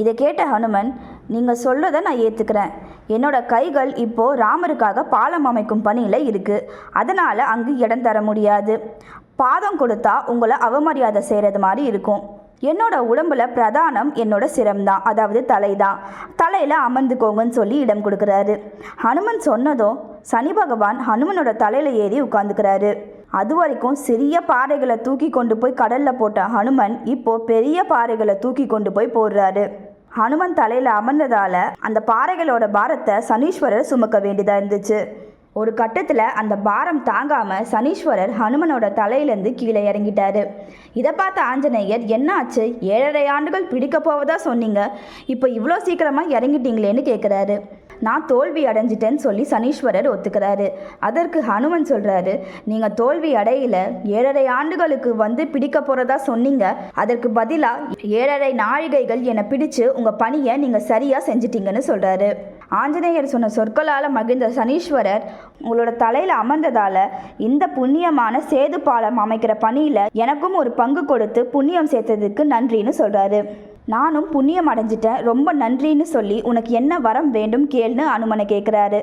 இதை கேட்ட ஹனுமன், நீங்கள் சொல்கிறத நான் ஏற்றுக்கிறேன். என்னோட கைகள் இப்போது ராமருக்காக பாலம் அமைக்கும் பணியில் இருக்குது. அதனால் அங்கு இடம் தர முடியாது. பாதம் கொடுத்தா உங்களை அவமரியாதை செய்கிறது மாதிரி இருக்கும். என்னோட உடம்புல பிரதானம் என்னோட சிரம்தான், அதாவது தலைதான். தலையில் அமர்ந்துக்கோங்கன்னு சொல்லி இடம் கொடுக்குறாரு. ஹனுமன் சொன்னதும் சனி பகவான் ஹனுமனோட தலையில் ஏறி உட்காந்துக்கிறாரு. அது வரைக்கும் சிறிய பாறைகளை தூக்கி கொண்டு போய் கடலில் போட்ட ஹனுமன் இப்போது பெரிய பாறைகளை தூக்கி கொண்டு போய் போடுறாரு. ஹனுமன் தலையில் அமர்ந்ததால் அந்த பாறைகளோட பாரத்தை சனீஸ்வரர் சுமக்க வேண்டியதாக இருந்துச்சு. ஒரு கட்டத்தில் அந்த பாரம் தாங்காமல் சனீஸ்வரர் ஹனுமனோட தலையிலேருந்து கீழே இறங்கிட்டாரு. இதை பார்த்த ஆஞ்சநேயர், என்ன ஆச்சு? 7.5 ஆண்டுகள் பிடிக்க போவதா சொன்னீங்க, இப்போ இவ்வளோ சீக்கிரமாக இறங்கிட்டீங்களேன்னு கேட்குறாரு. நான் தோல்வி அடைஞ்சிட்டேன்னு சொல்லி சனீஸ்வரர் ஒத்துக்கிறாரு. அதற்கு ஹனுமன் சொல்கிறாரு, நீங்கள் தோல்வி அடையில. 7.5 ஆண்டுகளுக்கு வந்து பிடிக்க போகிறதா சொன்னீங்க, அதற்கு பதிலாக 7.5 நாழிகைகள் என்னை பிடிச்சு உங்கள் பணியை நீங்கள் சரியாக செஞ்சிட்டீங்கன்னு சொல்கிறாரு. ஆஞ்சநேயர் சொன்ன சொற்களால் மகிழ்ந்த சனீஸ்வரர், உங்களோட தலையில் அமர்ந்ததால் இந்த புண்ணியமான சேது பாலம் அமைக்கிற பணியில் எனக்கும் ஒரு பங்கு கொடுத்து புண்ணியம் சேர்த்ததுக்கு நன்றின்னு சொல்கிறாரு. நானும் புண்ணியம் அடைஞ்சிட்டேன், ரொம்ப நன்றின்னு சொல்லி உனக்கு என்ன வரம் வேண்டும் கேள்னு அனுமனை கேட்குறாரு.